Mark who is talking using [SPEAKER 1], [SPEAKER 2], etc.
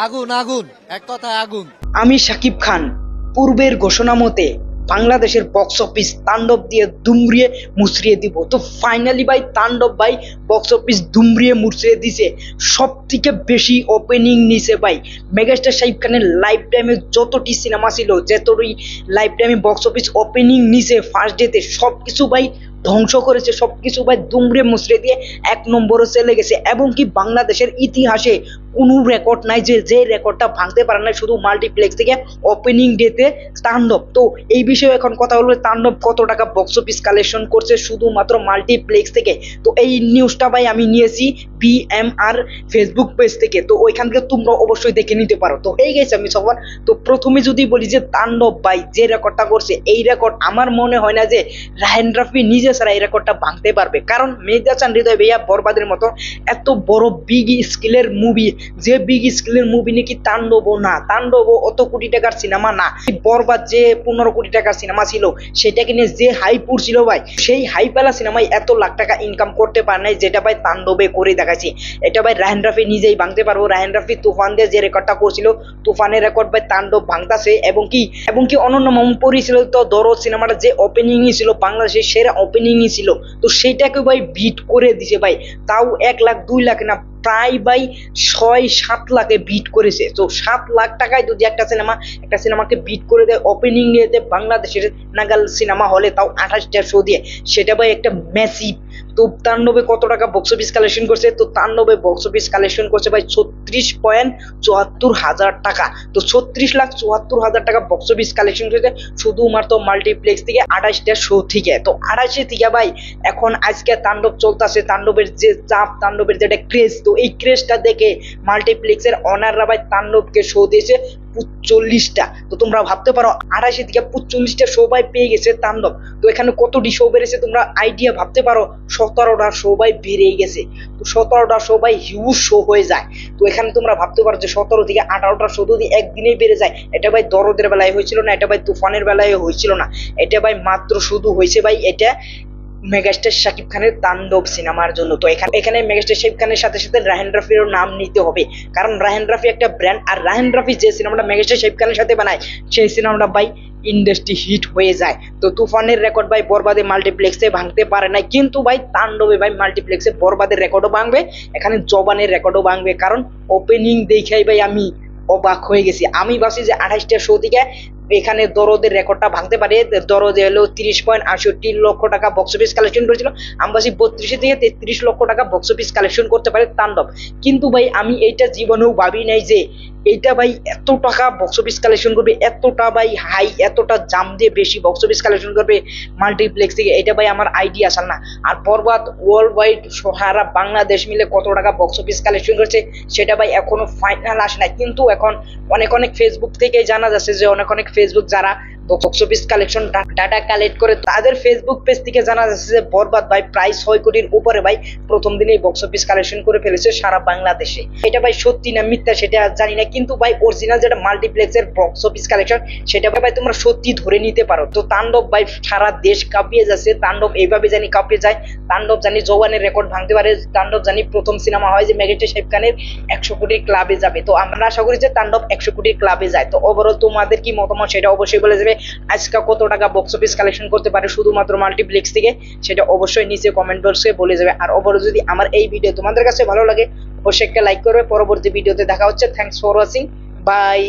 [SPEAKER 1] আগুন আগুন, এক কথায় আগুন।
[SPEAKER 2] আমি শাকিব খান পূর্বের ঘোষণা মতে বাংলাদেশের বক্স অফিস তাণ্ডব দিয়ে দুমড়িয়ে মুচড়িয়ে দিব। তো ফাইনালি ভাই তাণ্ডব ভাই বক্স অফিস দুমড়িয়ে মুচড়িয়ে দিছে। সব থেকে বেশি ওপেনিং নিছে ভাই মেগাস্টার শাকিব খানের লাইফ টাইমে যতটি সিনেমা ছিল, যতটি লাইফ টাইমে বক্স অফিস ওপেনিং নিছে ফার্স্ট ডেতে সব কিছু ভাই ধ্বংস করেছে। সবকিছু ভাই দুমড়ে মুচড়ে দিয়ে এক নম্বরে চলে গেছে। এবং কি বাংলাদেশের ইতিহাসে কোনো রেকর্ড নাই যে রেকর্ডটা ভাঙতে পারে না শুধু মাল্টিপ্লেক্স থেকে ওপেনিং ডেতে তাণ্ডব। তো এই বিষয়ে এখন কথা বলবো, তাণ্ডব কত টাকা বক্স অফিস কালেকশন করছে শুধুমাত্র মাল্টিপ্লেক্স থেকে। তো এই নিউজটা ভাই আমি নিয়েছি বিএমআর ফেসবুক পেজ থেকে, তো ওইখান থেকে তোমরা অবশ্যই দেখে নিতে পারো। তো এই গেছে আমি সবার। তো প্রথমে যদি বলি যে তাণ্ডব ভাই যে রেকর্ডটা করছে, এই রেকর্ড আমার মনে হয় না যে রায়হান রাফি নিজে ছাড়া এই রেকর্ডটা ভাঙতে পারবে। কারণ মেহেদী হাসান হৃদয় ভাইয়া বরবাদের মতো এত বড় বিগ স্কেলের মুভি, যে বিগ স্কেলের মুভি নাকি তাণ্ডবও না, তাণ্ডবও অত কোটি টাকার সিনেমা না। বরবাদ যে 15 কোটি টাকার সিনেমা ছিল সেটাকে নিয়ে যে হাইপ উঠছিল ভাই, সেই হাইপওয়ালা সিনেমায় এত লাখ টাকা ইনকাম করতে পারে নাই যেটা ভাই তাণ্ডবে করে দেখাচ্ছে। এটা ভাই রায়হান রাফি নিজেই ভাঙতে পারবো। রায়হান রাফি তুফান দিয়ে যে রেকর্ডটা করছিল, তুফানের রেকর্ড ভাই তাণ্ডব ভাঙতাছে। এবং কি অনন্য মামুন পরিচালিত তো দরদ সিনেমাটা যে ওপেনিংই ছিল বাংলাদেশের সেরা ওপেনিংই ছিল, তো সেইটাকে ভাই বিট করে দিছে ভাই। তাও 1 লাখ 2 লাখ না, প্রায় ভাই 6-7 লাখে বিট করেছে। তো 7 লাখ টাকায় যদি একটা সিনেমাকে বিট করে দেয় ওপেনিং নিয়ে বাংলাদেশের নাগাল সিনেমা হলে, তাও 28টা শো দিয়ে, সেটা ভাই একটা ম্যাসিভ। তো তাণ্ডবে কত টাকা বক্স অফিস কালেকশন করছে? তো তাণ্ডবে বক্স অফিস কালেকশন করছে ভাই 36.74 হাজার টাকা। তো 36,74,000 টাকা বক্স অফিস কালেকশন করেছে শুধুমাত্র মাল্টিপ্লেক্স থেকে 28টা শো থেকে। তো 28 থেকে ভাই এখন আজকে তাণ্ডব চলতেছে, তাণ্ডবের যে চাপ, তাণ্ডবের যেটা ক্রেজ, তো এই ক্রেজটা দেখে মাল্টিপ্লেক্সের অনাররা ভাই তাণ্ডবকে শো দিয়েছে 45টা। তো তোমরা ভাবতে পারো 28 থেকে 45টা শো ভাই পেয়ে গেছে তাণ্ডব। তো এখানে কতটি শো বেড়েছে তোমরা আইডিয়া ভাবতে পারো, 17টা শো ভাই বেড়ে গেছে। তো 17টা শো ভাই হিউজ শো হয়ে যায়। তো এখানে তোমরা ভাবতে পারো যে 17 থেকে 18টা শো যদি একদিনেই বেড়ে যায়, এটা ভাই দরদের বেলায় হয়েছিল না, এটা ভাই তুফানের বেলায় হয়েছিল না, এটা ভাই মাত্র শুধু হয়েছে ভাই এটা মেগাস্টার শাকিব খানের তাণ্ডব সিনেমার জন্য। তো এখানে মেগাস্টার শাকিব খানের সাথে সাথে রায়হান রাফিরও নাম নিতে হবে, কারণ রায়হান রাফি একটা ব্র্যান্ড। আর রায়হান রাফি যে সিনেমাটা মেগাস্টার শাকিব খানের সাথে বানায় সেই সিনেমাটা ভাই ইন্ডাস্ট্রি হিট হয়ে যায়। তো তুফানের রেকর্ড ভাই বরবাদে মাল্টিপ্লেক্সে ভাঙতে পারে নাই, কিন্তু ভাই তাণ্ডবে ভাই মাল্টিপ্লেক্সে বরবাদের রেকর্ডও ভাঙবে, এখানে জবানের রেকর্ডও ভাঙবে। কারণ ওপেনিং দেখাই ভাই আমি অবাক হয়ে গেছি। আমি ভাবছি যে 28টা শো থেকে এখানে দরদের রেকর্ডটা ভাঙতে পারে। দরদে হলো 30.68 লক্ষ টাকা বক্স অফিস কালেকশন করেছিল। আমি ভাবছি 32 থেকে 33 লক্ষ টাকা বক্স অফিস কালেকশন করতে পারে তাণ্ডব। কিন্তু ভাই আমি এইটা জীবনেও ভাবি নাই যে এইটা ভাই এত টাকা বক্স অফিস কালেকশন করবে, এতটা ভাই হাই, এতটা জাম দিয়ে বেশি বক্স অফিস কালেকশন করবে মাল্টিপ্লেক্স থেকে, এটা ভাই আমার আইডিয়া আসল না। আর বরবাদ ওয়ার্ল্ড ওয়াইড সারা বাংলাদেশ মিলে কত টাকা বক্স অফিস কালেকশন করছে সেটা ভাই এখনো ফাইনাল আসে না। কিন্তু এখন অনেক ফেসবুক থেকে জানা যাচ্ছে যে অনেক ফেসবুক যারা box office collection data collect করে, তাদের ফেসবুক পেজ থেকে জানা যাচ্ছে যে বরবাদ ভাই প্রায় 6 কোটির উপরে ভাই প্রথম দিনেই বক্স অফিস কালেকশন করে ফেলেছে সারা বাংলাদেশে। এটা ভাই সত্যি না মিথ্যা সেটা জানি না, কিন্তু ভাই অরিজিনাল যেটা মাল্টিপ্লেক্সের বক্স অফিস কালেকশন সেটা ভাই তোমরা সত্যি ধরে নিতে পারো। তো তাণ্ডব ভাই সারা দেশ কাঁপিয়ে যাচ্ছে, তাণ্ডব এইভাবে জানি কাঁপিয়ে যায়, তাণ্ডব জানি জওয়ানের রেকর্ড ভাঙতে পারে, তাণ্ডব জানি প্রথম সিনেমা হয় যে মেগাস্টার শাকিব খানের 100 কোটির ক্লাবে যাবে। তো আমরা আশা করি যে তাণ্ডব 100 কোটির ক্লাবে যায়। তো ওভারঅল তোমাদের কি মতামত সেটা অবশ্যই বলে যাবে। আজকে কত টাকা বক্স অফিস কালেকশন করতে পারে শুধুমাত্র মাল্টিপ্লেক্স থেকে সেটা অবশ্যই নিচে কমেন্ট বক্সে বলে যাবে। আর ওভারঅল যদি আমার এই ভিডিও তোমাদের কাছে ভালো লাগে অবশ্যই একটা লাইক করবে। পরবর্তী ভিডিওতে দেখা হচ্ছে। Thanks for watching, by.